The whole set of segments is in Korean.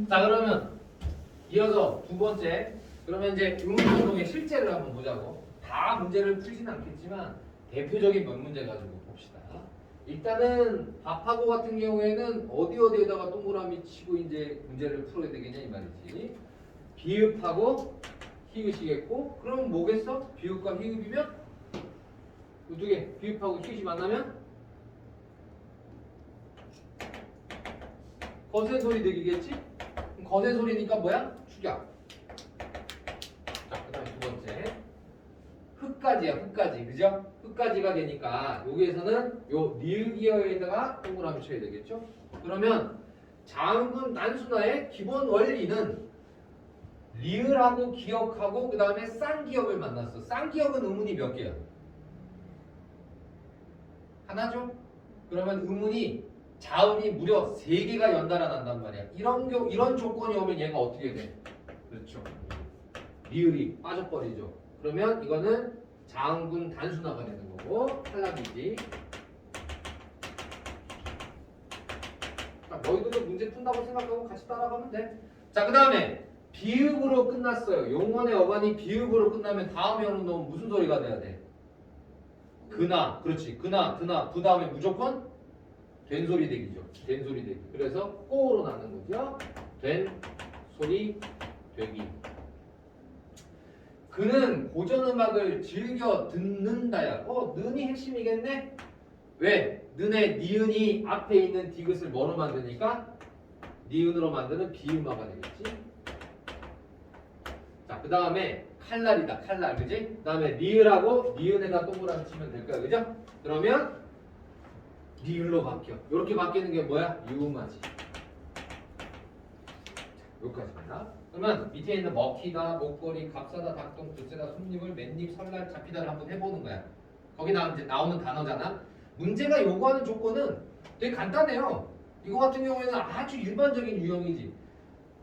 자, 그러면 이어서 두 번째. 그러면 이제 음운동의 실제를 한번 보자고. 다 문제를 풀진 않겠지만 대표적인 몇 문제 가지고 봅시다. 일단은 밥하고 같은 경우에는 어디에다가 동그라미 치고 이제 문제를 풀어야 되겠냐 이 말이지. 비읍하고 히읗이겠고, 그러면 뭐겠어? 비읍과 히읗이면 이 두 개, 비읍하고 히읗이 만나면 거센 소리 되기겠지? 거센 소리니까 뭐야? 축약. 자, 그 다음에 두 번째. 흑까지야, 흑까지. 그죠? 흑까지가 되니까 여기에서는 요 니은기어에다가 동그라미 쳐야 되겠죠? 그러면 자음군 단순화의 기본 원리는 리을하고 기역하고 그 다음에 쌍기역을 만났어. 쌍기역은 음운이 몇 개야? 하나죠? 그러면 음운이 자음이 무려 3개가 연달아 난단 말이야. 이런 조건이 오면 얘가 어떻게 돼? 그렇죠. 리을이 빠져버리죠. 그러면 이거는 자음군 단순화가 되는 거고 탈락이지. 너희들도 문제 푼다고 생각하고 같이 따라가면 돼. 자, 그 다음에 비읍으로 끝났어요. 용언의 어간이 비읍으로 끝나면 다음에 오는 놈은 무슨 소리가 돼야 돼? 그나. 그렇지. 그나, 드나. 그 다음에 무조건 된 소리 되기죠. 된 소리 되기. 그래서 꼬로 나는 거죠. 된 소리 되기. 그는 고전음악을 즐겨 듣는다야. 는이 핵심이겠네? 왜? 는의 니은이 앞에 있는 디귿을 뭐로 만드니까? 니은으로 만드는 비음화가 되겠지? 자, 그 다음에 칼날이다. 칼날. 그지? 그 다음에 리을하고 니은에다 동그라미 치면 될 거야. 그죠? 그러면 리을로 바뀌어. 이렇게 바뀌는 게 뭐야? 유음하지. 여기까지입니다. 그러면 밑에 있는 먹히다, 목걸이, 값사다, 닭똥, 불세다, 손님을, 맨입, 설날, 잡히다를 한번 해보는 거야. 거기 나오는 단어잖아. 문제가 요구하는 조건은 되게 간단해요. 이거 같은 경우에는 아주 일반적인 유형이지.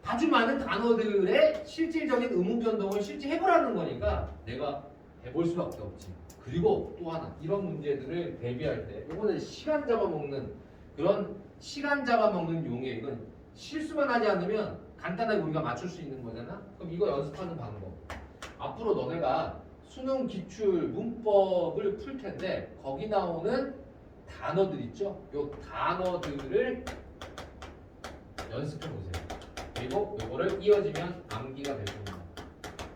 아주 많은 단어들의 실질적인 음운 변동을 실제 해보라는 거니까 내가 해볼 수밖에 없지. 그리고 또 하나, 이런 문제들을 대비할 때 이거는 시간 잡아먹는 그런 시간 잡아먹는 용이에요. 이건 실수만 하지 않으면 간단하게 우리가 맞출 수 있는 거잖아. 그럼 이거 연습하는 방법. 앞으로 너네가 수능 기출 문법을 풀 텐데 거기 나오는 단어들 있죠? 요 단어들을 연습해 보세요. 그리고 요거를 이어지면 암기가 될 겁니다.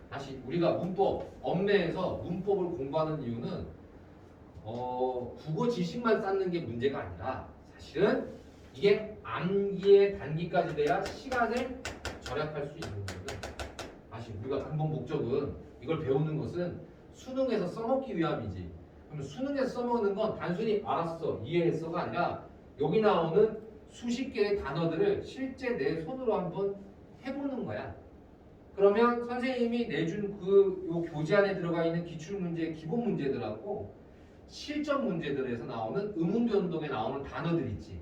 다시 우리가 문법, 엄매에서 문법을 공부하는 이유는 국어 지식만 쌓는 게 문제가 아니라 사실은 이게 암기의 단기까지 돼야 시간을 절약할 수 있는 거거든. 다시 우리가 근본 목적은 이걸 배우는 것은 수능에서 써먹기 위함이지. 그럼 수능에서 써먹는 건 단순히 알았어, 이해했어가 아니라 여기 나오는 수십 개의 단어들을 실제 내 손으로 한번 해보는 거야. 그러면 선생님이 내준 요 교재 안에 들어가 있는 기출문제, 기본 문제들하고 실전 문제들에서 나오는 음운 변동에 나오는 단어들 있지.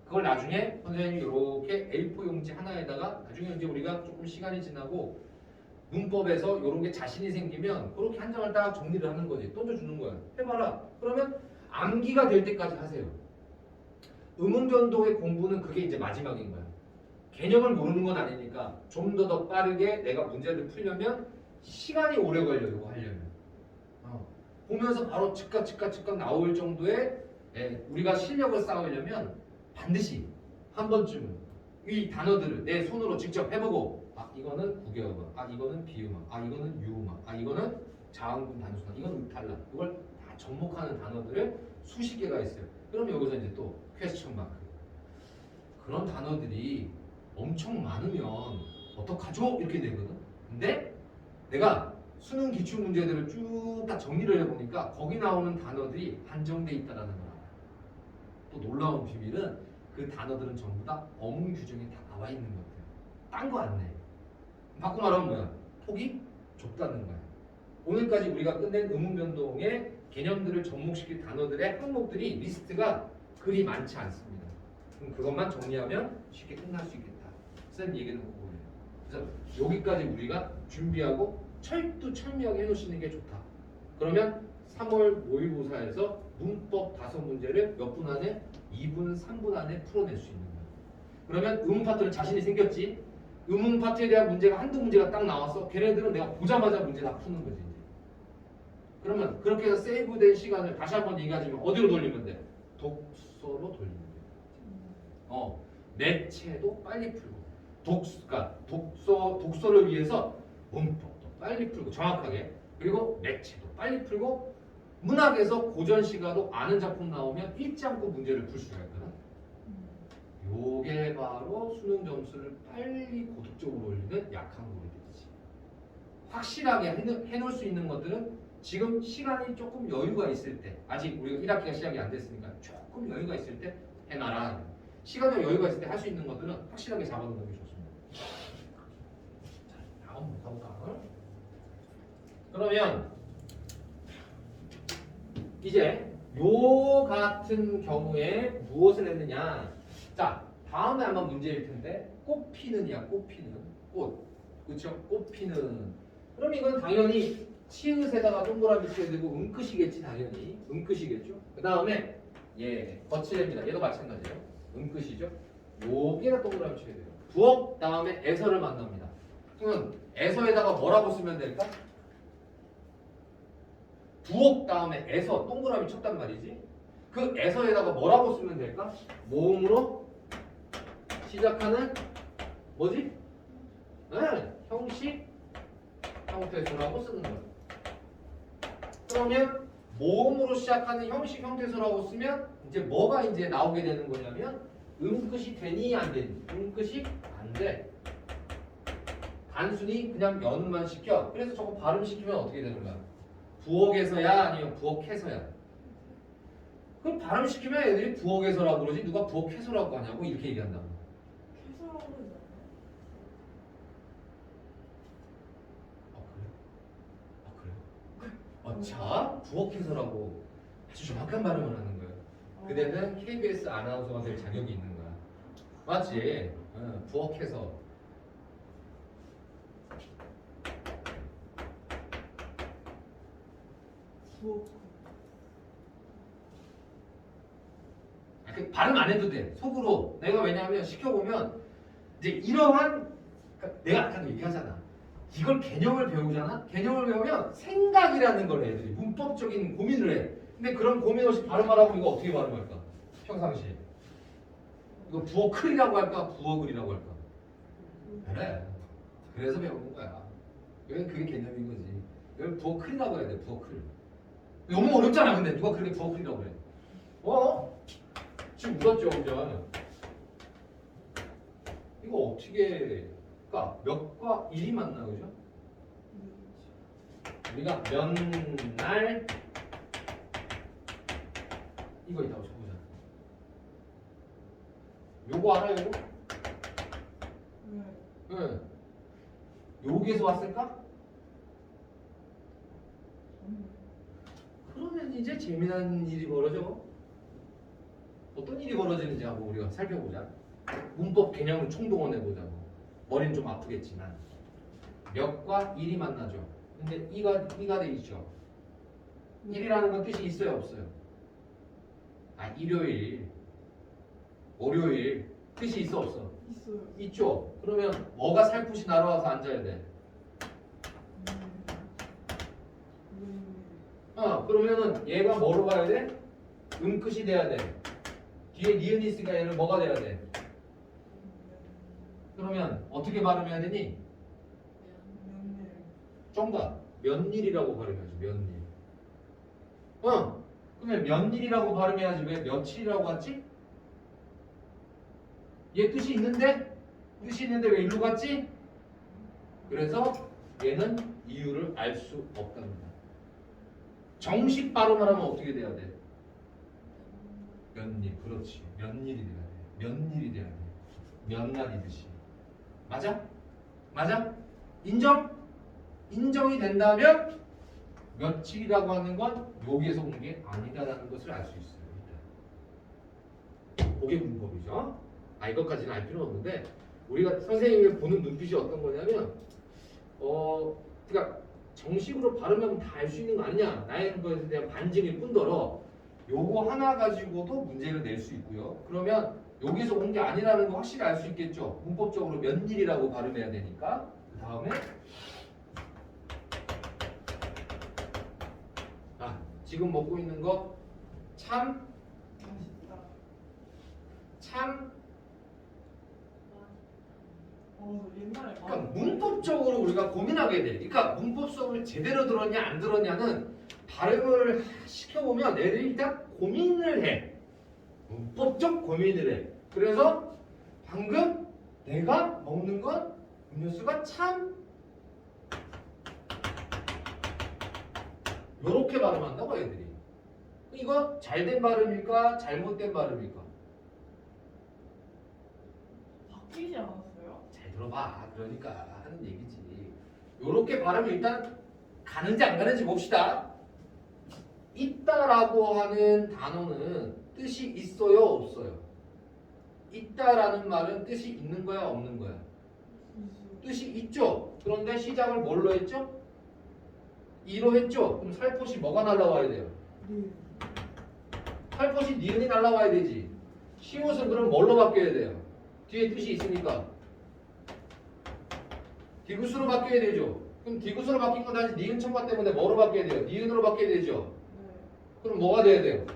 그걸 나중에 선생님이 이렇게 A4 용지 하나에다가 나중에 이제 우리가 조금 시간이 지나고 문법에서 이런 게 자신이 생기면 그렇게 한 장을 딱 정리를 하는 거지. 던져주는 거야. 해봐라. 그러면 암기가 될 때까지 하세요. 음운 변동의 공부는 그게 이제 마지막인 거야. 개념을 모르는 건 아니니까 좀 더 빠르게 내가 문제를 풀려면 시간이 오래 걸려. 이거 하려면 보면서 바로 즉각 나올 정도의 우리가 실력을 쌓으려면 반드시 한 번쯤은 이 단어들을 내 손으로 직접 해보고 이거는 국외음악, 이거는 비음악, 이거는 유음악, 이거는 자음군 단순화, 이건 탈락. 이걸 다 접목하는 단어들을 수십 개가 있어요. 그럼 여기서 이제 또 퀘스천 마크. 그런 단어들이 엄청 많으면 어떡하죠? 이렇게 되거든. 근데 내가 수능 기출 문제들을 쭉 다 정리를 해보니까 거기 나오는 단어들이 한정돼 있다라는 거야. 또 놀라운 비밀은 그 단어들은 전부 다 어문 규정에 다 나와 있는 것 같아요. 딴 거 안 내. 바꿔 말하면 뭐야? 폭이 좁다는 거야. 오늘까지 우리가 끝낸 음운 변동의 개념들을 접목시킬 단어들의 항목들이 리스트가 그리 많지 않습니다. 그럼 그것만 정리하면 쉽게 끝날 수 있겠다. 쌤 얘기는 그거예요. 그래서 여기까지 우리가 준비하고 철두철미하게 해놓으시는 게 좋다. 그러면 3월 모의고사에서 문법 5문제를 몇 분 안에? 2분, 3분 안에 풀어낼 수 있는 거예요. 그러면 음운 파트는 자신이 생겼지? 음운 파트에 대한 문제가 한두 문제가 딱 나왔어. 걔네들은 내가 보자마자 문제 다 푸는 거지. 이제. 그러면 그렇게 해서 세이브된 시간을 다시 한번 얘기하자면 어디로 돌리면 돼? 독서로 돌리면 돼. 매체도 빨리 풀고 그러니까 독서를 위해서 문법도 빨리 풀고 정확하게 그리고 매체도 빨리 풀고 문학에서 고전 시가도 아는 작품 나오면 읽지 않고 문제를 풀 수가 있거든. 요게 바로 수능 점수를 빨리 고득적으로 올리는 약한 고리들이지. 확실하게 해놓을 수 있는 것들은 지금 시간이 조금 여유가 있을 때 아직 우리가 1학기가 시작이 안 됐으니까 조금 여유가 있을 때 해놔라. 시간이 여유가 있을 때 할 수 있는 것들은 확실하게 잡아놓는 게 좋습니다. 자, 다음 가볼까? 그러면 이제 요 같은 경우에 무엇을 했느냐? 자, 다음에 아마 문제일 텐데 꽃피는이야. 꽃피는 꽃, 그렇죠? 꽃피는. 그럼 이건 당연히 치읓에다가 동그라미 쳐야 되고 은끝이겠지 당연히 은끝이겠죠. 그 다음에 거칠입니다. 얘도 마찬가지예요. 은끝이죠. 여기에다 동그라미 쳐야 돼요. 부엌 다음에 에서를 만납니다. 그러면 에서에다가 뭐라고 쓰면 될까? 부엌 다음에 에서 동그라미 쳤단 말이지. 그 에서에다가 뭐라고 쓰면 될까? 모음으로 시작하는 뭐지? 형식 형태소라고 쓰는 거야. 그러면 모음으로 시작하는 형식 형태소라고 쓰면 이제 뭐가 이제 나오게 되는 거냐면 음끝이 되니 안 되니? 음끝이 안 돼. 단순히 그냥 연음만 시켜. 그래서 저거 발음시키면 어떻게 되는 거야? 부엌에서야 아니면 부엌해서야? 그럼 발음시키면 애들이 부엌에서라고 그러지 누가 부엌해서라고 하냐고 이렇게 얘기한다고. 캐서라고 그러지 않아요? 자, 부엌해서라고 아주 정확한 발음을 하는 거예요. 그대는 KBS 아나운서가 될 자격이 있는 거야. 맞지? 부엌해서. 발음 안 해도 돼. 속으로. 내가 왜냐하면 시켜보면 이제 이러한 그러니까 내가 아까도 얘기하잖아. 이걸 개념을 배우잖아. 개념을 배우면 생각이라는 걸 애들이 문법적인 고민을 해. 근데 그런 고민 없이 발음하라고 이거 어떻게 발음할까? 평상시에. 이거 부엌클이라고 할까? 부엌을이라고 할까? 그래. 그래서 배우는 거야. 여기 그게 개념인 거지. 여기 부엌클이라고 해야 돼. 부엌클. 너무 어렵잖아. 근데 누가 그렇게 부엌클이라고 그래? 지금 웃었죠, 그죠? 이거 어떻게, 그러니까 몇과 일이 맞나, 그죠? 우리가 몇 날 이거 있다고 쳐보자. 요거 알아요, 이거? 네. 여기에서 왔을까? 그러면 이제 재미난 일이 벌어져. 어떤 일이 벌어지는지 한번 우리가 살펴보자. 문법 개념을 총동원해보자고. 머리는 좀 아프겠지만 몇과 일이 만나죠. 근데 이가 돼 있죠. 일이라는 건 뜻이 있어요, 없어요? 일요일, 월요일 뜻이 있어, 없어? 있어요. 있죠. 그러면 뭐가 살포시 날아와서 앉아야 돼? 그러면은 얘가 뭐로 가야 돼? 음끝이 돼야 돼. 뒤에 니은이 있으니까 얘는 뭐가 돼야 돼? 그러면 어떻게 발음해야 되니? 정답. 몇일이라고 발음해야지. 몇일. 그러면 몇일이라고 발음해야지. 왜 며칠이라고 하지? 얘 뜻이 있는데? 뜻이 있는데 왜 일로 갔지? 그래서 얘는 이유를 알 수 없답니다. 정식 발음을 하면 어떻게 돼야 돼? 몇일. 그렇지. 몇일이 돼야 돼. 몇일이 돼야 돼. 몇 날이듯이. 맞아? 맞아? 인정? 인정이 된다면 며칠이라고 하는 건 여기에서 온 게 아니다라는 것을 알 수 있어요. 일단. 그게 문법이죠. 이것까지는 알 필요는 없는데 우리가 선생님이 보는 눈빛이 어떤 거냐면 그러니까 정식으로 발음하면 다 알 수 있는 거 아니냐 나의 것에 대한 반증일 뿐더러 요거 하나 가지고도 문제를 낼 수 있고요. 그러면 여기서 온 게 아니라는 거 확실히 알 수 있겠죠. 문법적으로 몇 일이라고 발음해야 되니까. 그 다음에 지금 먹고 있는 거 참 맛있다. 참 옛날에 그러니까 문법적으로 우리가 고민하게 돼. 그러니까 문법 수업을 제대로 들었냐 안 들었냐는 발음을 시켜보면 애들이 일단 고민을 해. 문법적 고민을 해. 그래서 방금 내가 먹는 건 음료수가 참 요렇게 발음한다고 애들이. 이거 잘된 발음일까 잘못된 발음일까? 바뀌지 않았어요? 잘 들어봐. 그러니까 하는 얘기지. 요렇게 발음이 일단 가는지 안 가는지 봅시다. 있다라고 하는 단어는 뜻이 있어요, 없어요? 있다라는 말은 뜻이 있는 거야, 없는 거야? 뜻이 있죠. 그런데 시작을 뭘로 했죠? 이로 했죠. 그럼 살포시 뭐가 날라와야 돼요? 네. 살포시 니은이 날라와야 되지. 시옷은 그럼 뭘로 바뀌어야 돼요? 뒤에 뜻이 있으니까 디귿으로 바뀌어야 되죠. 그럼 디귿으로 바뀐 건 다시 니은 첨가 때문에 뭐로 바뀌어야 돼요? 니은으로 바뀌어야 되죠. 네. 그럼 뭐가 돼야 돼요?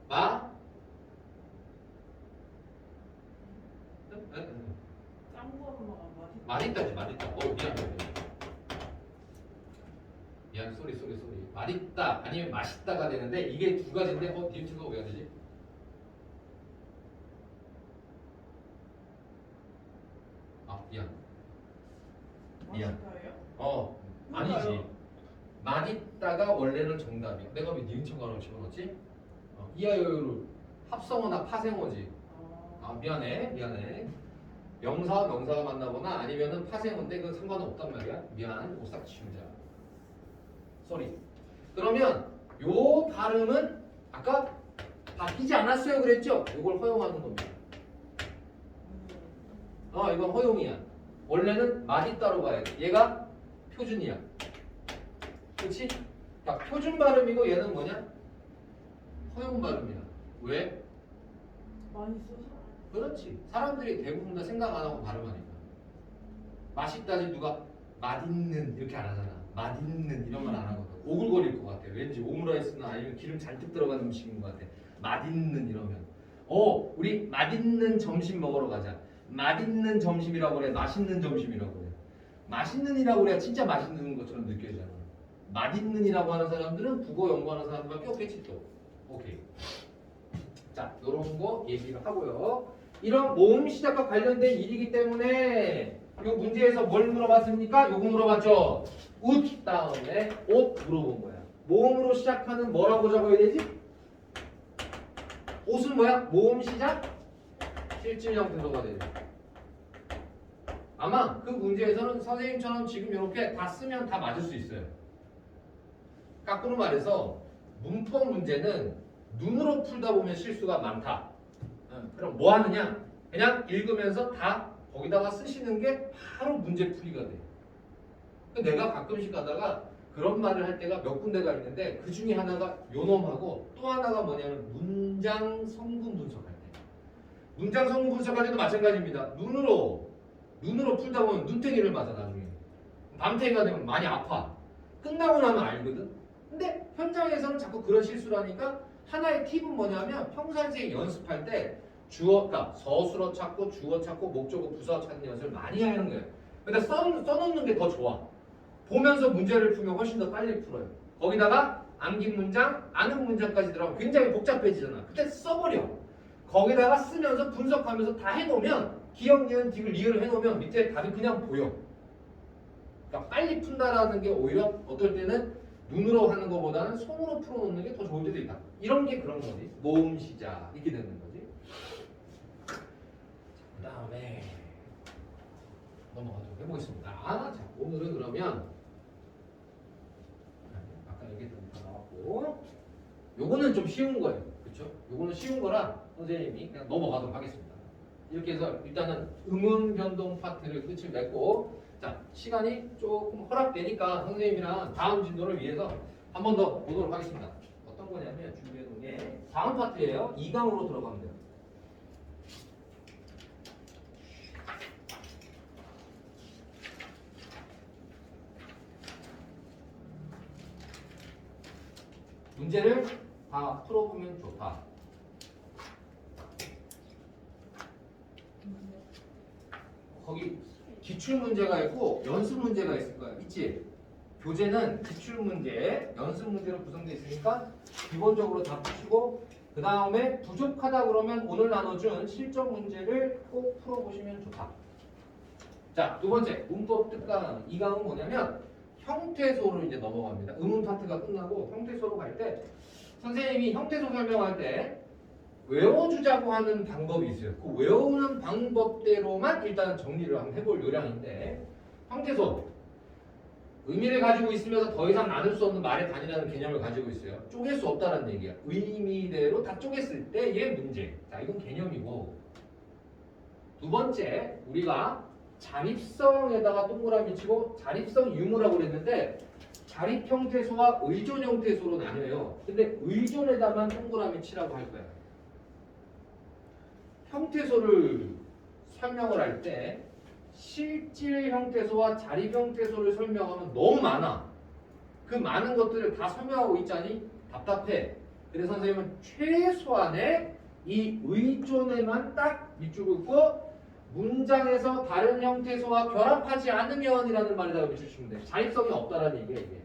마? 짱구엄마가 맛있다지, 맛있다. 미안. 미안, 쏘리. 맛있다 아니면 맛있다가 되는데 이게 두 가지인데 니은치가 왜 안 되지? 미안. 맛있다예요? 아니지. 맛있다가 원래는 정답이야. 내가 왜 니은치가라고 집어넣었지? 이하여유를 합성어나 파생어지. 미안해. 명사가 맞나보나 아니면은 파생어인데 그건 상관은 없단 말이야. 미안, 오싹 치우자. 쏘리. 그러면 요 발음은 아까 바뀌지 않았어요 그랬죠? 이걸 허용하는 겁니다. 이건 허용이야. 원래는 맛있다로 가야 돼. 얘가 표준이야. 그렇지? 그러니까 표준 발음이고 얘는 뭐냐? 허용 발음이야. 왜? 많이 써서? 그렇지. 사람들이 대부분 다 생각 안 하고 발음하니까. 맛있다지 누가 맛있는 이렇게 안 하잖아. 맛있는 이런 말 안 하거든. 오글거릴 것 같아. 왠지 오므라이스나 아니면 기름 잔뜩 들어간 음식인 것 같아. 맛있는 이러면. 우리 맛있는 점심 먹으러 가자. 맛있는 점심이라고 그래. 맛있는 점심이라고 그래. 맛있는이라고 그래야 진짜 맛있는 것처럼 느껴지잖아. 맛있는이라고 하는 사람들은 국어 연구하는 사람들밖에 없겠지 또. 오케이. 자, 요런 거 얘기를 하고요. 이런 모음 시작과 관련된 일이기 때문에 요 문제에서 뭘 물어봤습니까? 요거 물어봤죠. 옷 다음에 옷 물어본 거야. 모음으로 시작하는 뭐라고 적어야 되지? 옷은 뭐야? 모음 시작? 실질 형태로가 되죠. 아마 그 문제에서는 선생님처럼 지금 이렇게 다 쓰면 다 맞을 수 있어요. 거꾸로 말해서 문법 문제는 눈으로 풀다 보면 실수가 많다. 그럼 뭐 하느냐? 그냥 읽으면서 다 거기다가 쓰시는 게 바로 문제 풀이가 돼. 내가 가끔씩 가다가 그런 말을 할 때가 몇 군데가 있는데 그 중에 하나가 요놈하고 또 하나가 뭐냐면 문장 성분 분석할 때. 문장 성분 분석할 때도 마찬가지입니다. 눈으로 풀다 보면 눈탱이를 맞아 나중에. 밤탱이가 되면 많이 아파. 끝나고 나면 알거든. 근데 현장에서는 자꾸 그런 실수를 하니까 하나의 팁은 뭐냐면 평상시에 연습할 때 그러니까 서술어 찾고 주어 찾고 목적어 부사 찾는 연습을 많이 하는 거예요. 근데 써놓는 게 더 좋아. 보면서 문제를 풀면 훨씬 더 빨리 풀어요. 거기다가 암긴 문장, 아는 문장까지 들어가면 굉장히 복잡해지잖아. 그때 써버려. 거기다가 쓰면서 분석하면서 다 해놓으면 기억, 니은, 디귿, 리을을 해놓으면 밑에 답이 그냥 보여. 그러니까 빨리 푼다라는 게 오히려 어떨 때는 눈으로 하는 것보다는 손으로 풀어놓는 게 더 좋을 때도 있다. 이런 게 그런 거지. 모음 시작 이렇게 되는 거지. 그 다음에 넘어가도록 해보겠습니다. 자, 오늘은 그러면 아까 얘기했던 거 나왔고 요거는 좀 쉬운 거예요. 그렇죠? 요거는 쉬운 거라 선생님이 그냥 넘어가도록 하겠습니다. 이렇게 해서 일단은 음운 변동 파트를 끝을 맺고 자, 시간이 조금 허락되니까 선생님이랑 다음 진도를 위해서 한 번 더 보도록 하겠습니다. 어떤 거냐면 준비해 놓은 게 다음 파트예요. 2강으로 들어가면 돼요. 문제를 다 풀어보면 좋다. 거기 기출 문제가 있고 연습 문제가 있을 거야. 있지? 교재는 기출 문제, 연습 문제로 구성되어 있으니까 기본적으로 다 푸시고 그 다음에 부족하다 그러면 오늘 나눠준 실전 문제를 꼭 풀어보시면 좋다. 자, 두 번째 문법 특강 2강은 뭐냐면 형태소로 이제 넘어갑니다. 의문 파트가 끝나고 형태소로 갈 때 선생님이 형태소 설명할 때 외워주자고 하는 방법이 있어요. 그 외우는 방법대로만 일단 정리를 한번 해볼 요량인데 형태소 의미를 가지고 있으면서 더 이상 나눌 수 없는 말의 단위라는 개념을 가지고 있어요. 쪼갤 수 없다는 얘기야. 의미대로 다 쪼갰을 때의 문제. 자, 이건 개념이고 두 번째 우리가 자립성에다가 동그라미 치고 자립성 유무라고 그랬는데 자립 형태소와 의존 형태소로 나뉘어요. 근데 의존에다만 동그라미 치라고 할 거야. 형태소를 설명을 할 때 실질 형태소와 자립 형태소를 설명하면 너무 많아. 그 많은 것들을 다 설명하고 있자니 답답해. 그래서 선생님은 최소한의 이 의존에만 딱 밑줄 긋고 문장에서 다른 형태소와 결합하지 않으면이라는 말에다가 붙여주시면 돼요. 자립성이 없다라는 얘기예요. 이게.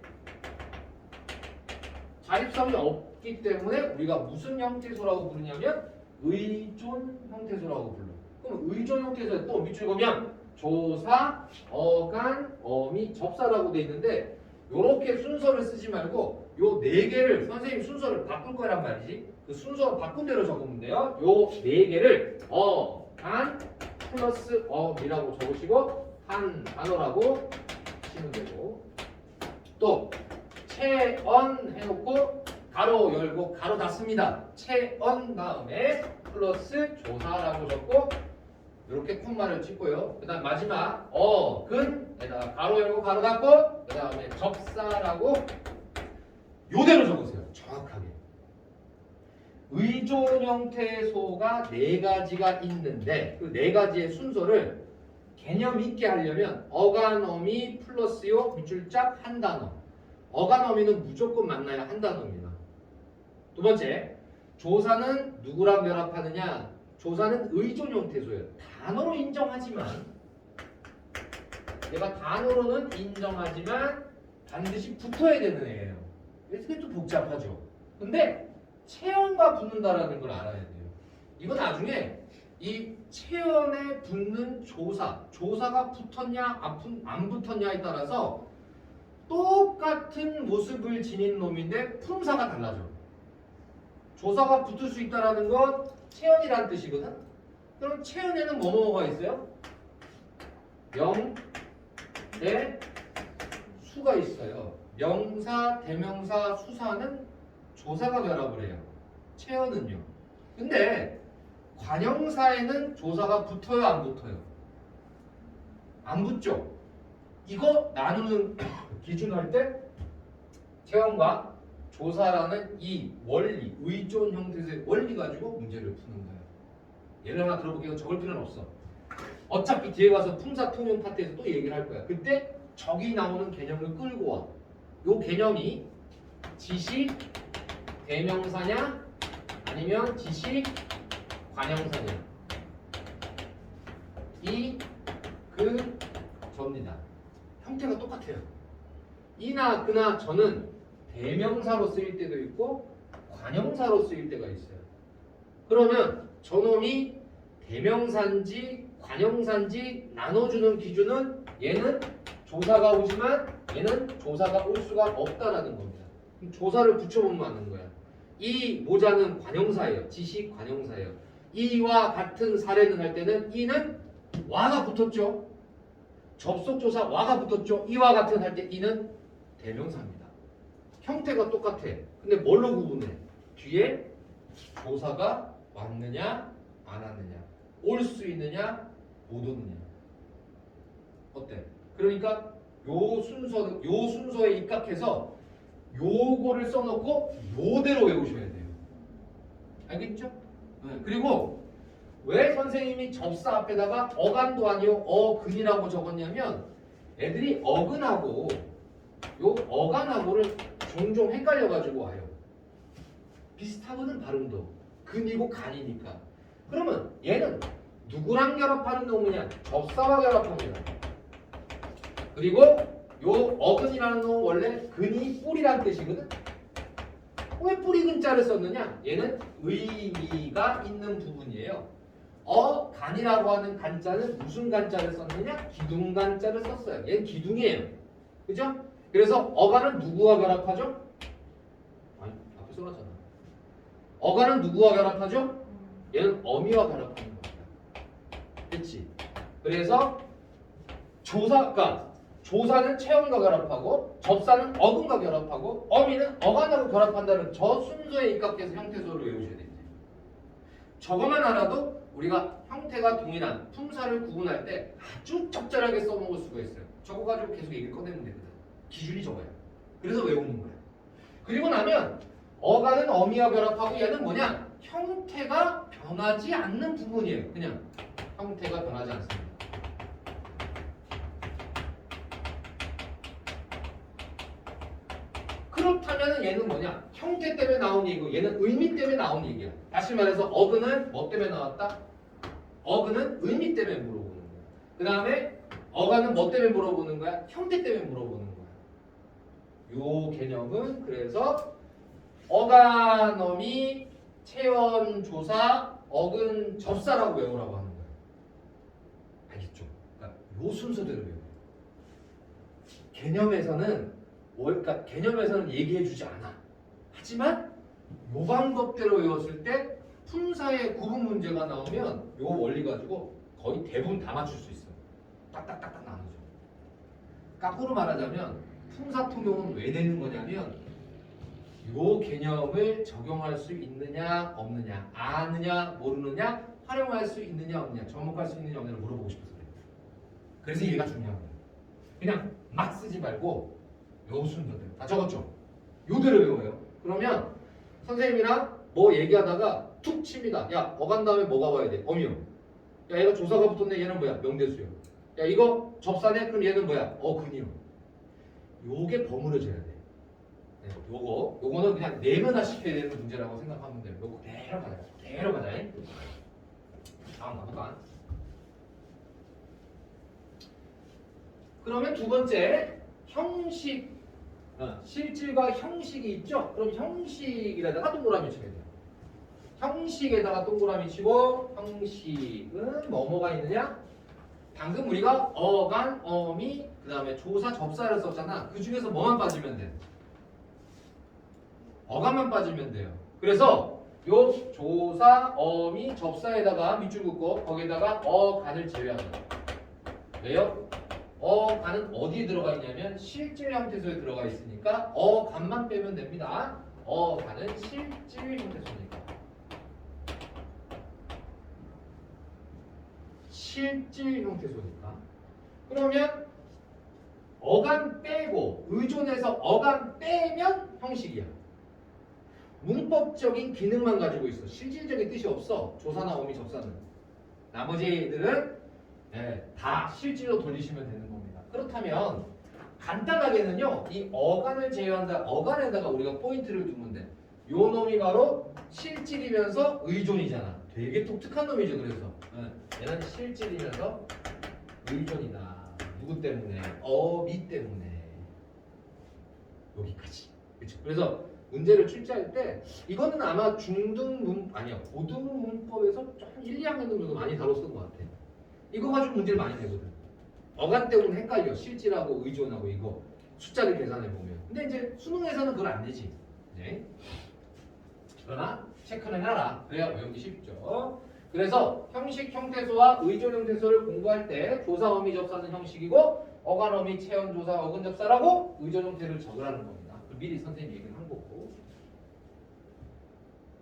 자립성이 없기 때문에 우리가 무슨 형태소라고 부르냐면 의존 형태소라고 불러. 그럼 의존 형태소에 또 밑줄 그으면 조사, 어간, 어미, 접사라고 돼 있는데 요렇게 순서를 쓰지 말고 요 네 개를 선생님 순서를 바꿀 거란 말이지. 그 순서 바꾼 대로 적으면 돼요. 요 네 개를 어간 플러스 어미라고 적으시고 한 단어라고 치면 되고 또 체언 해놓고 가로 열고 가로 닫습니다. 체언 다음에 플러스 조사라고 적고 이렇게 콤마를 찍고요. 그 다음 마지막 어근에다가 가로 열고 가로 닫고 그 다음에 접사라고 요대로 적으세요. 정확하게. 의존 형태소가 네 가지가 있는데 그 네 가지의 순서를 개념 있게 하려면 어간어미 플러스요 밑줄 짝 한 단어. 어간어미는 무조건 만나야 한 단어입니다. 두 번째, 조사는 누구랑 결합하느냐? 조사는 의존 형태소예요. 단어로 인정하지만 내가 단어로는 인정하지만 반드시 붙어야 되는 애예요. 이게 또 복잡하죠. 근데 체언과 붙는다라는 걸 알아야 돼요. 이거 나중에 이 체언에 붙는 조사가 붙었냐 안 붙었냐에 따라서 똑같은 모습을 지닌 놈인데 품사가 달라져. 조사가 붙을 수 있다는 건 체언이라는 뜻이거든. 그럼 체언에는 뭐뭐가 있어요? 명, 대, 수가 있어요. 명사, 대명사, 수사는 조사가 결합을 해요. 체언은요. 근데 관형사에는 조사가 붙어요, 안 붙어요? 안 붙죠. 이거 나누는 기준할 때 체언과 조사라는 이 원리, 의존 형태의 원리 가지고 문제를 푸는 거예요. 예를 하나 들어볼게요. 적을 필요는 없어. 어차피 뒤에 가서 품사 통용 파트에서 또 얘기를 할 거야. 그때 적이 나오는 개념을 끌고 와. 요 개념이 지식 대명사냐 아니면 지식 관형사냐. 이, 그, 접니다. 형태가 똑같아요. 이나 그나 저는 대명사로 쓰일 때도 있고 관형사로 쓰일 때가 있어요. 그러면 저놈이 대명사인지 관형사인지 나눠주는 기준은 얘는 조사가 오지만 얘는 조사가 올 수가 없다라는 겁니다. 그럼 조사를 붙여보면 맞는 거야. 이 모자는 관형사예요. 지식 관형사예요. 이와 같은 사례는 할 때는 이는 와가 붙었죠. 접속조사 와가 붙었죠. 이와 같은 할 때 이는 대명사입니다. 형태가 똑같아. 근데 뭘로 구분해? 뒤에 조사가 왔느냐 안 왔느냐, 올 수 있느냐 못 오느냐. 어때? 그러니까 요 순서에 입각해서 요거를 써놓고 요대로 외우셔야 돼요. 알겠죠? 네. 그리고 왜 선생님이 접사 앞에다가 어간도 아니요 어근이라고 적었냐면 애들이 어근하고 요 어간하고를 종종 헷갈려가지고 와요. 비슷하거든 발음도. 근이고 간이니까. 그러면 얘는 누구랑 결합하는 놈이냐? 접사와 결합합니다. 그리고 요 어근이라는 놈은 원래 근이 뿌리란 뜻이거든. 왜 뿌리 근자를 썼느냐? 얘는 의미가 있는 부분이에요. 간이라고 하는 간자는 무슨 간자를 썼느냐? 기둥 간자를 썼어요. 얘는 기둥이에요. 그죠? 그래서 어간은 누구와 결합하죠? 아니, 앞에 써놨잖아. 어간은 누구와 결합하죠? 얘는 어미와 결합하는 겁니다. 그치? 그래서 조사는 체온과 결합하고 접사는 어근과 결합하고 어미는 어간하고 결합한다는 저 순서에 입각해서 형태소를 외우셔야 됩니다. 저것만 알아도 우리가 형태가 동일한 품사를 구분할 때 아주 적절하게 써먹을 수가 있어요. 저거 가지고 계속 얘기를 꺼내면 되거든. 기준이 저거야. 그래서 외우는 거야. 그리고 나면 어간은 어미와 결합하고 얘는 뭐냐? 형태가 변하지 않는 부분이에요. 그냥 형태가 변하지 않습니다. 그렇다면 얘는 뭐냐? 형태 때문에 나온 얘기고 얘는 의미 때문에 나온 얘기야. 다시 말해서 어근은 뭐 때문에 나왔다? 어근은 의미 때문에 물어보는 거야. 그 다음에 어간은 뭐 때문에 물어보는 거야? 형태 때문에 물어보는 거야. 요 개념은 그래서 어간, 어미, 체원, 조사, 어근, 접사라고 외우라고 하는 거야. 알겠죠? 그러니까 요 순서대로 외워요. 개념에서는 얘기해주지 않아. 하지만 요 방법대로 외웠을 때 품사의 구분 문제가 나오면 요 원리 가지고 거의 대부분 다 맞출 수 있어. 딱딱딱딱 나누죠. 거꾸로 말하자면 품사 통용은 왜 되는 거냐면 요 개념을 적용할 수 있느냐 없느냐, 아느냐 모르느냐, 활용할 수 있느냐 없느냐, 접목할 수 있느냐 없느냐를 물어보고 싶어서 그래요. 그래서 얘가 중요한 거예요. 그냥 막 쓰지 말고 요 순서대로 다 적었죠? 요대로 외워요. 그러면 선생님이랑 뭐 얘기하다가 툭 칩니다. 야, 어간 다음에 뭐가 와야 돼? 어미요. 야, 얘가 조사가 붙었네. 얘는 뭐야? 명대수요. 야, 이거 접사네? 그럼 얘는 뭐야? 어근이요. 요게 버무려져야 돼. 네, 요거는 그냥 내면화 시켜야 되는 문제라고 생각하면 돼요. 요거 그대로 가자. 그대로 가자. 다음 가볼까? 그러면 두 번째 형식, 실질과 형식이 있죠? 그럼 형식에다가 동그라미 쳐야 돼요. 형식에다가 동그라미 치고 형식은 뭐가 있느냐? 방금 우리가 어간, 어미, 그 다음에 조사, 접사를 썼잖아. 그 중에서 뭐만 빠지면 돼? 어간만 빠지면 돼요. 그래서 요 조사, 어미, 접사에다가 밑줄 긋고 거기에다가 어간을 제외합니다. 왜요? 어간은 어디에 들어가 있냐면 실질 형태소에 들어가 있으니까 어간만 빼면 됩니다. 어간은 실질 형태소니까. 실질 형태소니까. 그러면 어간 빼고 의존해서 어간 빼면 형식이야. 문법적인 기능만 가지고 있어. 실질적인 뜻이 없어. 조사나 어미, 접사는. 나머지들은 다 실질로 돌리시면 되는 겁니다. 그렇다면 간단하게는요. 이 어간을 제외한다. 어간에다가 우리가 포인트를 두면 돼. 요 놈이 바로 실질이면서 의존이잖아. 되게 독특한 놈이죠. 그래서 얘는 실질이면서 의존이다. 누구 때문에? 어미 때문에. 여기까지. 그렇죠? 그래서 문제를 출제할 때 이거는 아마 고등 문법에서 좀 1, 2학년 정도 많이 다뤘던 것 같아. 이거 가지고 문제를 많이 내거든. 어간 때문에 헷갈려. 실질하고 의존하고 이거 숫자를 계산해 보면. 근데 이제 수능에서는 그건 안 되지. 네. 그러나 체크는 해라. 그래야 외우기 쉽죠. 그래서 형식 형태소와 의존 형태소를 공부할 때 조사, 어미, 접사는 형식이고 어간, 어미, 체온, 조사, 어근, 접사라고 의존 형태를 적으라는 겁니다. 미리 선생님이 얘기를 한 거고.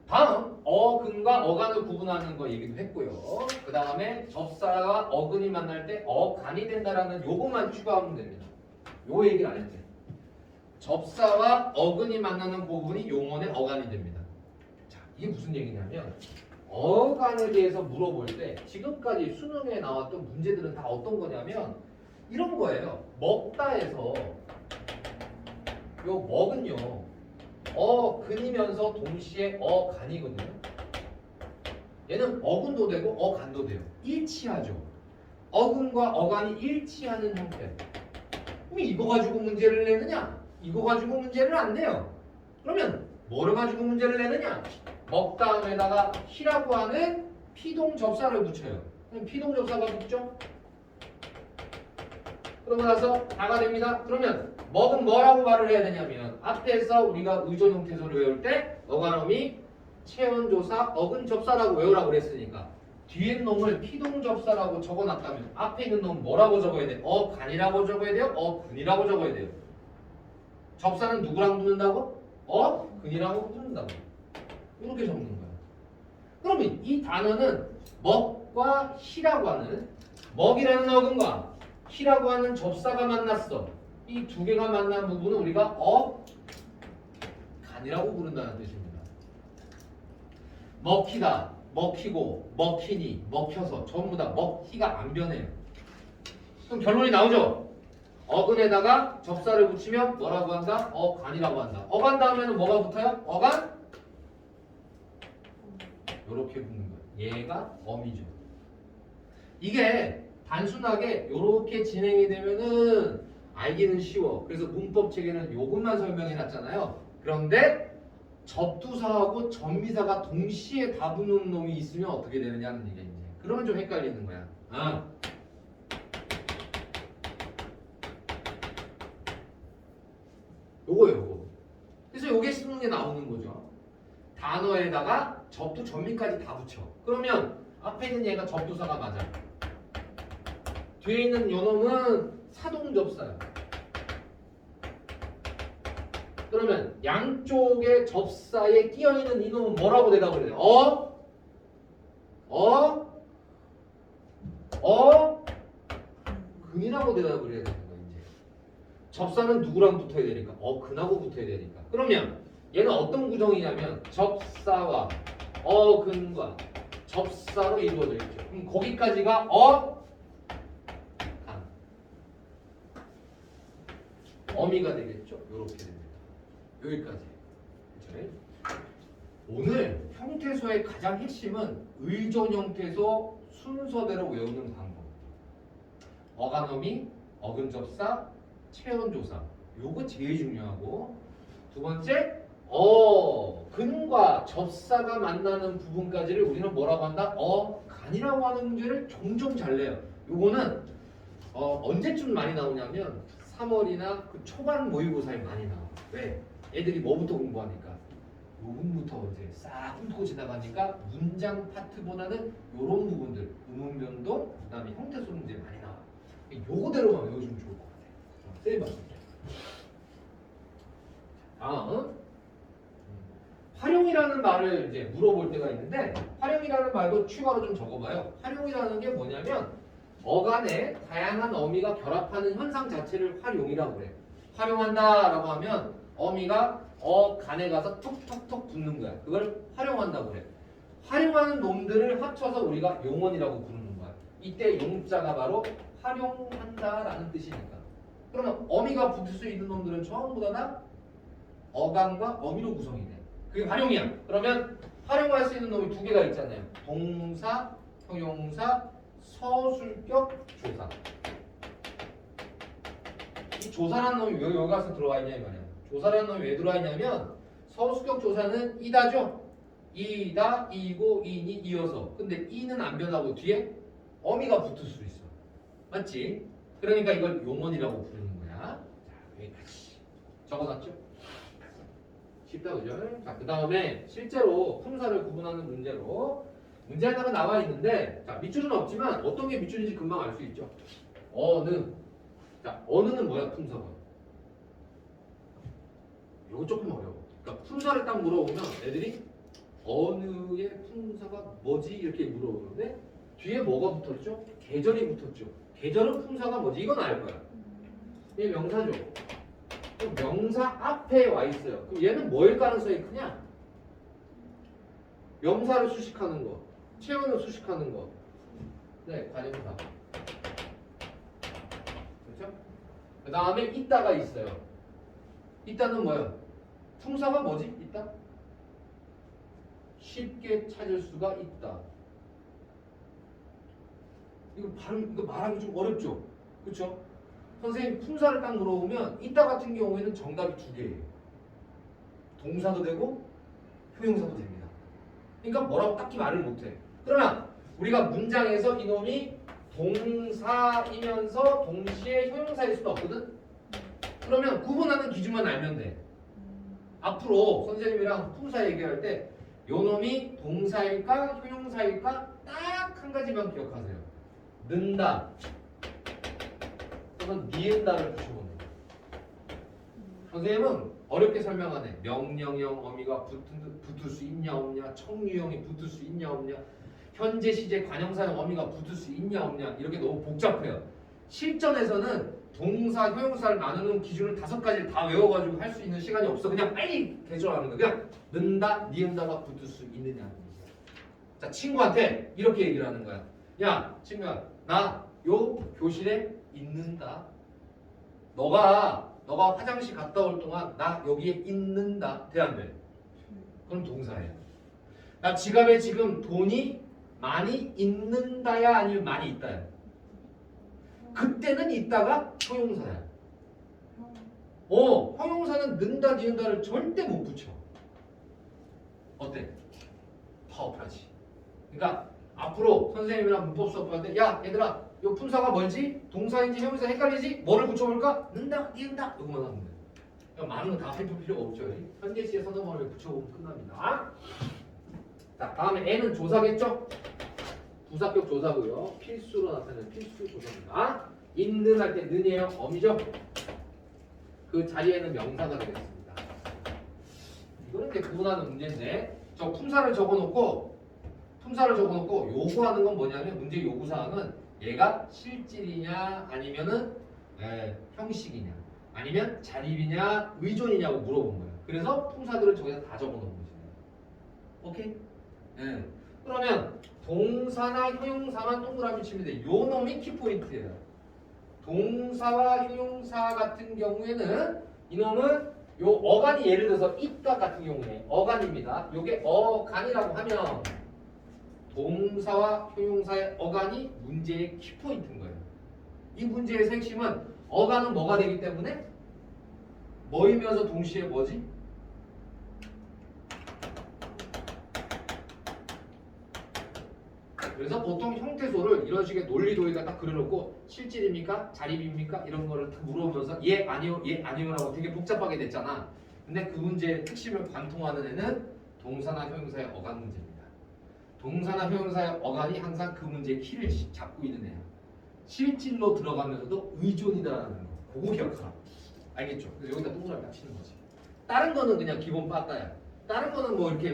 다음 어근과 어간을 구분하는 거 얘기도 했고요. 그 다음에 접사와 어근이 만날 때 어간이 된다라는 요것만 추가하면 됩니다. 요 얘기를 안 했대. 접사와 어근이 만나는 부분이 용언의 어간이 됩니다. 자, 이게 무슨 얘기냐면 어간에 대해서 물어볼 때 지금까지 수능에 나왔던 문제들은 다 어떤 거냐면 이런 거예요. 먹다에서 요 먹은요 어근이면서 동시에 어간이거든요. 얘는 어근도 되고 어간도 돼요. 일치하죠. 어근과 어간이 일치하는 형태. 그럼 이거 가지고 문제를 내느냐? 이거 가지고 문제를 안 내요. 그러면 뭐를 가지고 문제를 내느냐? 먹다음에다가 희라고 하는 피동접사를 붙여요. 그럼 피동접사가 붙죠? 그러고 나서 다가 됩니다. 그러면 먹은 뭐라고 말을 해야 되냐면 앞에서 우리가 의존 형태소를 외울 때 어간어미, 체온조사, 어근접사라고 외우라고 그랬으니까 뒤에 놈을 피동접사라고 적어놨다면 앞에 있는 놈 뭐라고 적어야 돼? 어간이라고 적어야 돼요? 어근이라고 적어야 돼요? 접사는 누구랑 붙는다고? 어근이라고 붙는다고. 이렇게 적는 거야. 그러면 이 단어는 먹과 희라고 하는 먹이라는 어근과 희라고 하는 접사가 만났어. 이 두 개가 만난 부분은 우리가 어간이라고 부른다는 뜻입니다. 먹히다, 먹히고, 먹히니, 먹혀서 전부 다 먹히가 안 변해요. 그럼 결론이 나오죠? 어근에다가 접사를 붙이면 뭐라고 한다? 어간이라고 한다. 어간 다음에는 뭐가 붙어요? 어간? 이렇게 붙는 거예요. 얘가 어미죠. 이게 단순하게 이렇게 진행이 되면은 알기는 쉬워. 그래서 문법 체계는 요것만 설명해 놨잖아요. 그런데 접두사하고 전미사가 동시에 다 붙는 놈이 있으면 어떻게 되느냐는 얘기야 이제. 그러면 좀 헷갈리는 거야. 요거예요, 요거. 그래서 요게 수능에 나오는 거죠. 단어에다가 접두 전미까지 다 붙여. 그러면 앞에 있는 얘가 접두사가 맞아. 뒤에 있는 요놈은 사동접사야. 그러면 양쪽의 접사에 끼어있는 이놈은 뭐라고 대답을 해요? 근이라고 대답을 해야 되는 거야 이제. 접사는 누구랑 붙어야 되니까? 근하고 붙어야 되니까. 그러면 얘는 어떤 구정이냐면 접사와 어근과 접사로 이루어져 있죠. 그럼 거기까지가 어미가 되겠죠. 이렇게 됩니다. 여기까지. 그렇죠? 오늘 형태소의 가장 핵심은 의존 형태소 순서대로 외우는 방법. 어간어미, 어근접사, 체온조사. 요거 제일 중요하고 두 번째 근과 접사가 만나는 부분까지를 우리는 뭐라고 한다? 간이라고 하는 문제를 종종 잘 내요. 요거는 언제쯤 많이 나오냐면 3월이나 그 초반 모의고사에 많이 나와. 왜? 애들이 뭐부터 공부하니까? 요 부분부터 이제 싹 훑고 지나가니까 문장 파트보다는 요런 부분들, 의문변동, 그 다음에 형태소 문제 많이 나와. 요거대로만 외워주면 좋을 것 같아. 쌤이 봤을 때. 다음 활용이라는 말을 이제 물어볼 때가 있는데 활용이라는 말도 추가로 좀 적어봐요. 활용이라는 게 뭐냐면 어간에 다양한 어미가 결합하는 현상 자체를 활용이라고 그래. 활용한다라고 하면 어미가 어간에 가서 톡톡톡 붙는 거야. 그걸 활용한다고 그래. 활용하는 놈들을 합쳐서 우리가 용언이라고 부르는 거야. 이때 용자가 바로 활용한다라는 뜻이니까. 그러면 어미가 붙을 수 있는 놈들은 전부 다 어간과 어미로 구성이 돼. 그게 활용이야. 그러면 활용할 수 있는 놈이 두 개가 있잖아요. 동사, 형용사, 서술격 조사. 이 조사라는 놈이 왜 여기 가서 들어와 있냐 이 말이야. 조사라는 놈이 왜 들어와 있냐면 서술격 조사는 이다죠. 이다, 이고, 이니, 이어서. 근데 이는 안 변하고 뒤에 어미가 붙을 수 있어. 맞지? 그러니까 이걸 용언이라고 부르는 거야. 자, 여기까지. 적어놨죠? 쉽다 그죠? 자, 그 다음에 실제로 품사를 구분하는 문제로 문제 하나가 나와 있는데 자, 밑줄은 없지만 어떤 게 밑줄인지 금방 알 수 있죠. 어느. 자, 어느는 뭐야 품사가? 이거 조금 어려워. 그러니까 품사를 딱 물어보면 애들이 어느의 품사가 뭐지? 이렇게 물어보는데 뒤에 뭐가 붙었죠? 계절이 붙었죠. 계절은 품사가 뭐지? 이건 알 거야. 얘 명사죠. 그럼 명사 앞에 와 있어요. 그럼 얘는 뭐일 가능성이 크냐? 명사를 수식하는 거, 체언을 수식하는 거. 네, 관용사. 그렇죠? 그 다음에 있다가 있어요. 있다는 뭐야? 품사가 뭐지? 있다? 쉽게 찾을 수가 있다. 이거 말하기 좀 어렵죠? 그렇죠? 선생님 품사를 딱 물어보면 있다 같은 경우에는 정답이 두 개예요. 동사도 되고 효용사도 됩니다. 그러니까 뭐라고 딱히 말을 못해. 그러나 우리가 문장에서 이놈이 동사이면서 동시에 효용사일 수는 없거든? 그러면 구분하는 기준만 알면 돼. 앞으로 선생님이랑 품사 얘기할 때 요놈이 동사일까 효용사일까 딱 한 가지만 기억하세요. 는다 또는 니은다를 붙여보는 거예요. 선생님은 어렵게 설명 안 해. 명령형 어미가 붙을 수 있냐 없냐, 청유형이 붙을 수 있냐 없냐, 현재 시제 관형사형 어미가 붙을 수 있냐 없냐, 이렇게 너무 복잡해요. 실전에서는 동사, 효용사를 나누는 기준을 5가지를 다 외워가지고 할 수 있는 시간이 없어. 그냥 빨리 개조하는 거야. 그냥 는다, 니은다가 붙을 수 있느냐. 자, 친구한테 이렇게 얘기를 하는 거야. 야, 친구야, 나 요 교실에 있는다. 너가 화장실 갔다 올 동안 나 여기에 있는다. 돼 안 돼? 그럼 동사예요. 나 지갑에 지금 돈이 많이 있는다야 아니면 많이 있다야? 그때는 있다가 효용사야. 효용사는 는다, 니은다를 절대 못 붙여. 어때? 파워풀하지. 그러니까 앞으로 선생님이랑 문법 수업할 때 야 얘들아 요 품사가 뭔지 동사인지 형용사 헷갈리지? 뭐를 붙여볼까? 는다, 니은다 이거만 하면 돼. 그러니까 많은 거 다 살필 필요가 없죠. 현재 시에 서너 번을 붙여보면 끝납니다. 자, 다음에 N은 조사겠죠? 부사격 조사고요. 필수로 나타내는 필수 조사입니다. 있는 할 때 는이에요. 어미죠? 그 자리에는 명사가 되겠습니다. 이거는 이제 구분하는 문제인데 저 품사를 적어놓고 요구하는 건 뭐냐면 문제 요구사항은 얘가 실질이냐 아니면은 형식이냐 아니면 자립이냐 의존이냐고 물어본 거예요. 그래서 품사들을 저기다 다 적어놓은 거죠. 오케이? 네. 그러면 동사나 효용사만 동그라미 치면 돼. 요 놈이 키포인트예요. 동사와 효용사 같은 경우에는 이놈은 요 어간이 예를 들어서 있다 같은 경우에 어간입니다. 요게 어간이라고 하면 동사와 효용사의 어간이 문제의 키포인트인 거예요. 이 문제의 핵심은 어간은 뭐가 되기 때문에 뭐이면서 동시에 뭐지? 그래서 보통 형태소를 이런 식의 논리도에다 딱 그려놓고 실질입니까? 자립입니까? 이런 거를 딱 물어보면서 예 아니요 예 아니요라고 되게 복잡하게 됐잖아. 근데 그 문제의 핵심을 관통하는 애는 동사나 효용사의 어간 문제입니다. 동사나 효용사의 어간이 항상 그 문제의 키를 잡고 있는 애야. 실질로 들어가면서도 의존이다라는 거. 그거 기억하라. 알겠죠? 그래서 여기다 동그라미 딱 치는 거지. 다른 거는 그냥 기본 빠따야. 다른 거는 뭐 이렇게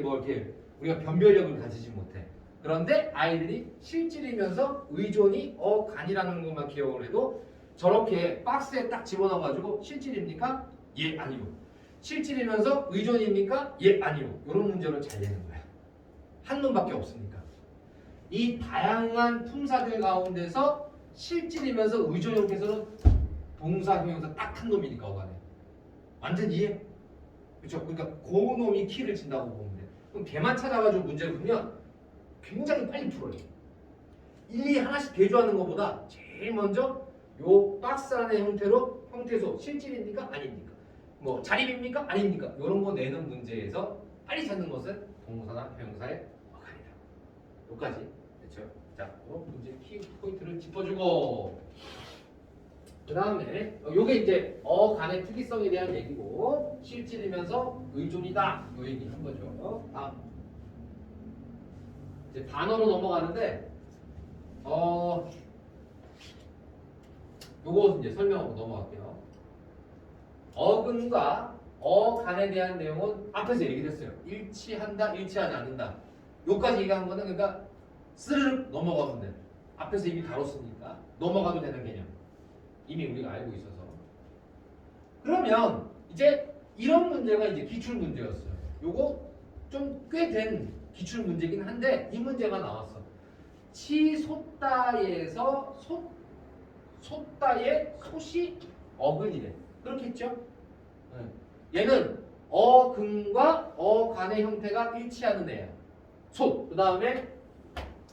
우리가 변별력을 가지지 못해. 그런데 아이들이 실질이면서 의존이 어간이라는 것만 기억을 해도 저렇게 박스에 딱 집어넣어가지고 실질입니까? 예, 아니요. 실질이면서 의존입니까? 예, 아니요. 이런 문제를 잘 내는 거야. 한 놈밖에 없으니까. 이 다양한 품사들 가운데서 실질이면서 의존형에서는 동사, 형용사 딱 한 놈이니까 어간에. 완전 이해? 그렇죠? 그러니까 그 놈이 키를 친다고 보면 돼. 그럼 걔만 찾아가지고 문제를 풀면 굉장히 빨리 풀어요. 일일이 하나씩 개조하는 것보다 제일 먼저 요 박스 안의 형태소 실질입니까? 아닙니까? 뭐 자립입니까? 아닙니까? 이런 거 내는 문제에서 빨리 찾는 것은 동사나 형용사의 어간이다. 여기까지 됐죠? 자, 그럼 문제 키 포인트를 짚어주고 그 다음에 요게 이제 어간의 특이성에 대한 얘기고 실질이면서 의존이다 요 얘기 한 거죠. 다음 이제 단어로 넘어가는데 요거 이제 설명하고 넘어갈게요. 어근과 어간에 대한 내용은 앞에서 얘기했어요. 일치한다, 일치하지 않는다. 요까지 얘기한 거는 그러니까 스르륵 넘어가면 돼. 앞에서 이미 다뤘으니까 넘어가도 되는 개념. 이미 우리가 알고 있어서. 그러면 이제 이런 문제가 이제 기출 문제였어요. 요거 좀 꽤 된 기출 문제긴 한데 이 문제가 나왔어. 치솟다에서 솟다의 솥이 어근이래. 그렇겠죠? 네. 얘는 어근과 어간의 형태가 일치하는 애야. 솥. 그 다음에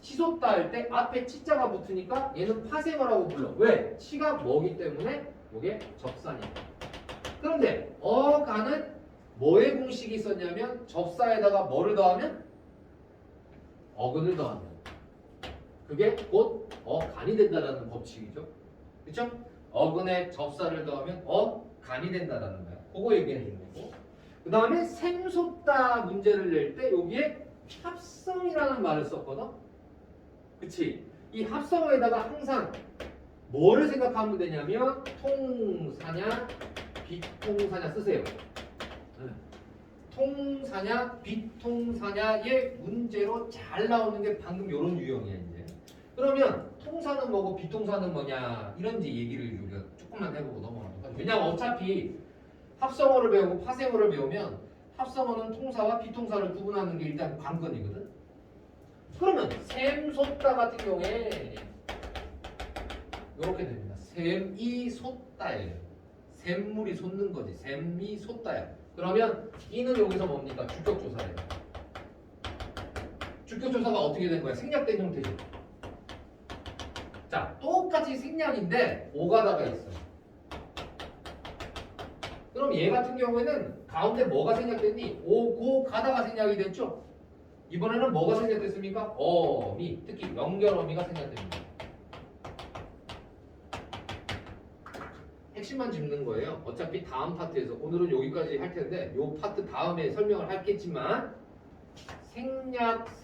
치솟다 할 때 앞에 치자가 붙으니까 얘는 파생어라고 불러. 왜? 치가 뭐기 때문에 이게 접사니까. 그런데 어간은 뭐의 공식이 있었냐면 접사에다가 뭐를 더하면 어근을 더하면 그게 곧 어간이 된다라는 법칙이죠. 그렇죠? 어근에 접사를 더하면 어간이 된다라는 거야. 그거 얘기하는 거고. 그 다음에 샘솟다 문제를 낼 때 여기에 합성이라는 말을 썼거든. 그치? 이 합성어에다가 항상 뭐를 생각하면 되냐면 통사냐 비통사냐 쓰세요. 통사냐 비통사냐의 문제로 잘 나오는 게 방금 이런 유형이야 이제. 그러면 통사는 뭐고 비통사는 뭐냐 이런지 얘기를 우리가 조금만 해보고 넘어가도록 하죠. 왜냐면 어차피 합성어를 배우고 파생어를 배우면 합성어는 통사와 비통사를 구분하는 게 일단 관건이거든. 그러면 샘솟다 같은 경우에 이렇게 됩니다. 샘이 솟다예요. 샘물이 솟는 거지. 샘이 솟다야. 그러면 이는 여기서 뭡니까? 주격조사예요. 주격조사가 어떻게 된 거야? 생략된 형태죠. 자, 똑같이 생략인데 오가다가 있어. 그럼 얘 같은 경우에는 가운데 뭐가 생략됐니? 오고 가다가 생략이 됐죠? 이번에는 뭐가 생략됐습니까? 어미, 특히 연결어미가 생략됩니다. 핵심만 짚는 거예요. 어차피 다음 파트에서 오늘은 여기까지 할 텐데 요 파트 다음에 설명을 하겠지만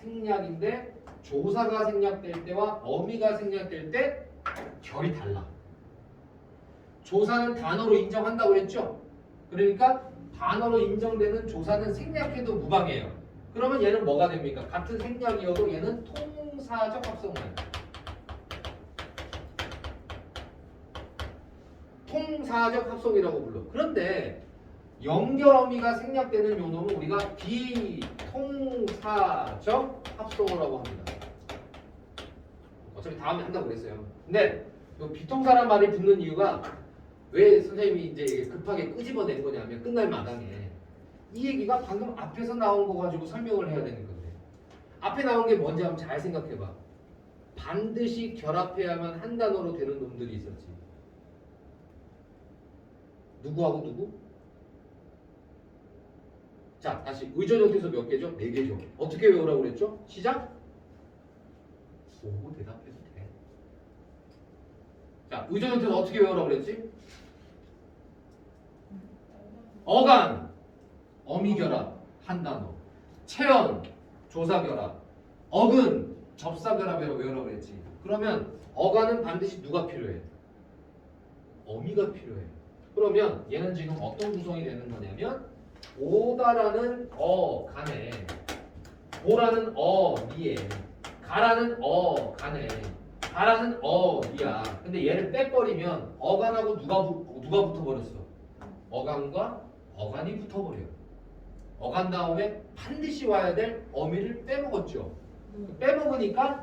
생략인데 조사가 생략될 때와 어미가 생략될 때 결이 달라. 조사는 단어로 인정한다고 했죠? 그러니까 단어로 인정되는 조사는 생략해도 무방해요. 그러면 얘는 뭐가 됩니까? 같은 생략이어도 얘는 통사적 합성어예요. 통사적 합성이라고 불러. 그런데 연결어미가 생략되는 요놈은 우리가 비통사적 합성어라고 합니다. 어차피 다음에 한다고 그랬어요. 근데 이 비통사란 말이 붙는 이유가 왜 선생님이 이제 급하게 끄집어낸 거냐면 끝날 마당에 이 얘기가 방금 앞에서 나온 거 가지고 설명을 해야 되는 건데 앞에 나온 게 뭔지 한번 잘 생각해봐. 반드시 결합해야만 한 단어로 되는 놈들이 있었지. 누구하고 누구? 자, 다시 의존 형태에서 몇 개죠? 4개죠. 어떻게 외우라고 그랬죠? 시작? 보고 대답해도 돼. 자, 의존 형태에서 어떻게 외우라고 그랬지? 어간, 어미결합, 한 단어. 체언, 조사결합. 어근, 접사결합이라고 외우라고 그랬지. 그러면 어간은 반드시 누가 필요해? 어미가 필요해. 그러면 얘는 지금 어떤 구성이 되는 거냐면 오다라는 어간에 보라는 어미에 가라는 어간에 가라는 어미야. 근데 얘를 빼버리면 어간하고 누가 붙어버렸어? 어간과 어간이 붙어버려. 어간 다음에 반드시 와야 될 어미를 빼먹었죠. 빼먹으니까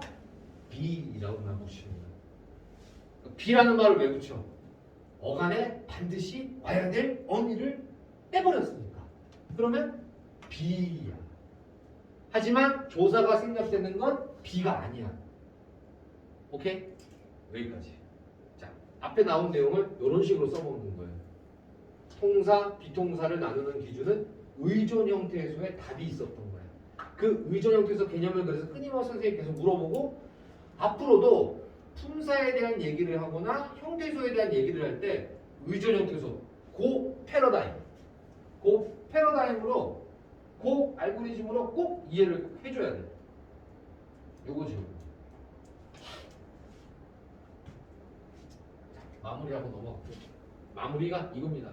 B라고만 붙이는 거야. B라는 말을 왜 붙여? 어간에 반드시 와야 될 어미를 빼버렸으니까. 그러면 B야. 하지만 조사가 생략되는 건 B가 아니야. 오케이? 여기까지. 자, 앞에 나온 내용을 이런 식으로 써먹는 거예요. 통사, 비통사를 나누는 기준은 의존 형태에서의 답이 있었던 거야. 그 의존 형태에서 개념을 그래서 끊임없이 선생님이 계속 물어보고 앞으로도 품사에 대한 얘기를 하거나 형태소에 대한 얘기를 할 때 의존 형태소, 그 패러다임으로 그 알고리즘으로 꼭 이해를 해줘야 돼. 요거죠. 마무리하고 넘어갈게요. 마무리가 이겁니다.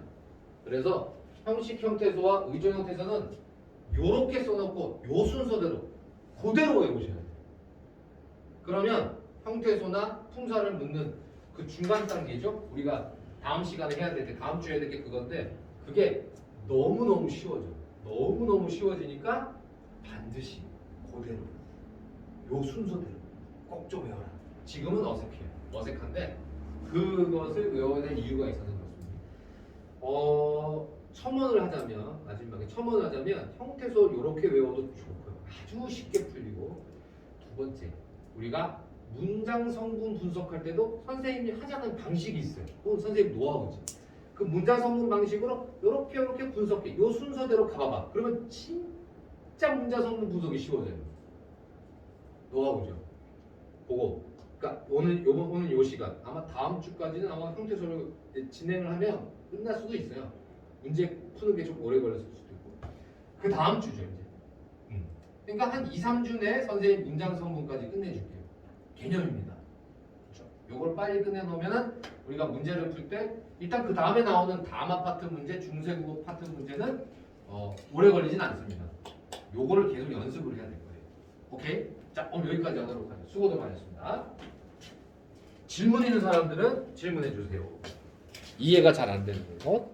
그래서 형식 형태소와 의존 형태소는 요렇게 써놓고 요 순서대로 그대로 외우셔야 돼요. 그러면 형태소나 품사를 묻는 그 중간 단계죠. 우리가 다음 시간에 해야 될 때, 다음 주에 해야 될 게 그건데 그게 너무너무 쉬워져. 너무너무 쉬워지니까 반드시 그대로 요 순서대로 꼭 좀 외워라. 지금은 어색해요. 어색한데 그것을 외워야 될 이유가 있어서 그렇습니다. 첨언을 하자면 마지막에 첨언을 하자면 형태소 이렇게 외워도 좋고요. 아주 쉽게 풀리고 두 번째 우리가 문장 성분 분석할 때도 선생님이 하자는 방식이 있어요. 그건 선생님 노하우지. 그 문장 성분 방식으로 이렇게 분석해. 요 순서대로 가봐봐. 그러면 진짜 문장 성분 분석이 쉬워져요. 노하우죠. 보고. 그러니까 오늘 요 시간 아마 다음 주까지는 아마 형태소를 진행을 하면 끝날 수도 있어요. 문제 푸는 게 좀 오래 걸렸을 수도 있고. 그 다음 주죠 이제. 그러니까 한 2, 3주 내에 선생님 문장 성분까지 끝내줄게요. 개념입니다. 그렇죠? 요걸 빨리 끝내놓으면은 우리가 문제를 풀 때 일단 그 다음에 나오는 담화 파트 문제, 중세국어 파트 문제는 오래 걸리진 않습니다. 요거를 계속 연습을 해야 될 거예요. 오케이? 자, 오늘 여기까지 하도록 하죠. 수고도 많으셨습니다. 질문 있는 사람들은 질문해 주세요. 이해가 잘 안 되는 것.